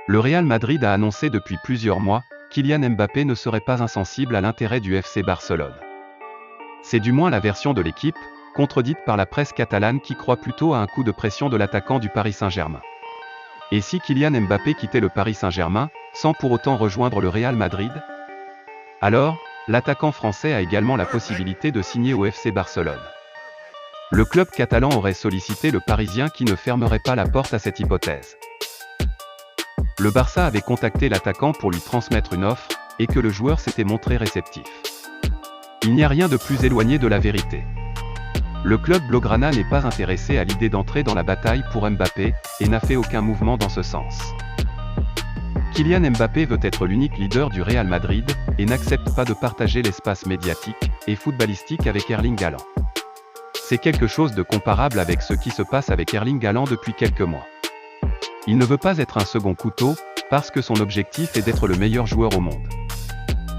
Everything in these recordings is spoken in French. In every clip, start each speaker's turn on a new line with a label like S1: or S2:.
S1: Le Real Madrid a annoncé depuis plusieurs mois, Kylian Mbappé ne serait pas insensible à l'intérêt du FC Barcelone. C'est du moins la version de l'équipe, contredite par la presse catalane qui croit plutôt à un coup de pression de l'attaquant du Paris Saint-Germain. Et si Kylian Mbappé quittait le Paris Saint-Germain, sans pour autant rejoindre le Real Madrid? Alors, l'attaquant français a également la possibilité de signer au FC Barcelone. Le club catalan aurait sollicité le Parisien qui ne fermerait pas la porte à cette hypothèse. Le Barça avait contacté l'attaquant pour lui transmettre une offre, et que le joueur s'était montré réceptif. Il n'y a rien de plus éloigné de la vérité. Le club blaugrana n'est pas intéressé à l'idée d'entrer dans la bataille pour Mbappé, et n'a fait aucun mouvement dans ce sens. Kylian Mbappé veut être l'unique leader du Real Madrid, et n'accepte pas de partager l'espace médiatique et footballistique avec Erling Haaland. C'est quelque chose de comparable avec ce qui se passe avec Erling Haaland depuis quelques mois. Il ne veut pas être un second couteau, parce que son objectif est d'être le meilleur joueur au monde.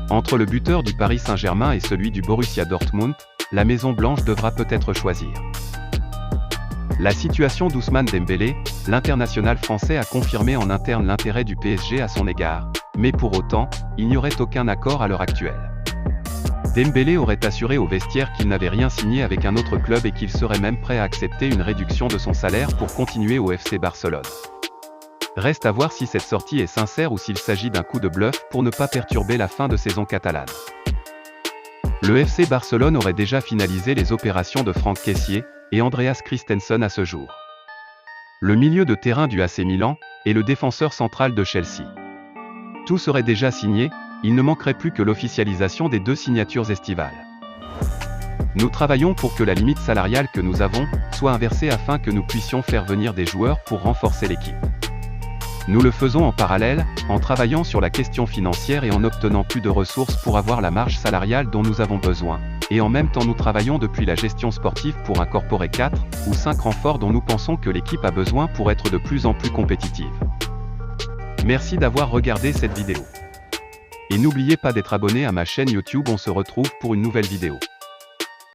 S1: Entre le buteur du Paris Saint-Germain et celui du Borussia Dortmund, la Maison Blanche devra peut-être choisir. La situation d'Ousmane Dembélé, l'international français a confirmé en interne l'intérêt du PSG à son égard, mais pour autant, il n'y aurait aucun accord à l'heure actuelle. Dembélé aurait assuré au vestiaire qu'il n'avait rien signé avec un autre club et qu'il serait même prêt à accepter une réduction de son salaire pour continuer au FC Barcelone. Reste à voir si cette sortie est sincère ou s'il s'agit d'un coup de bluff pour ne pas perturber la fin de saison catalane. Le FC Barcelone aurait déjà finalisé les opérations de Franck Kessié et Andreas Christensen à ce jour. Le milieu de terrain du AC Milan et le défenseur central de Chelsea. Tout serait déjà signé, il ne manquerait plus que l'officialisation des 2 signatures estivales. Nous travaillons pour que la limite salariale que nous avons soit inversée afin que nous puissions faire venir des joueurs pour renforcer l'équipe. Nous le faisons en parallèle, en travaillant sur la question financière et en obtenant plus de ressources pour avoir la marge salariale dont nous avons besoin, et en même temps nous travaillons depuis la gestion sportive pour incorporer 4 ou 5 renforts dont nous pensons que l'équipe a besoin pour être de plus en plus compétitive. Merci d'avoir regardé cette vidéo. Et n'oubliez pas d'être abonné à ma chaîne YouTube, on se retrouve pour une nouvelle vidéo.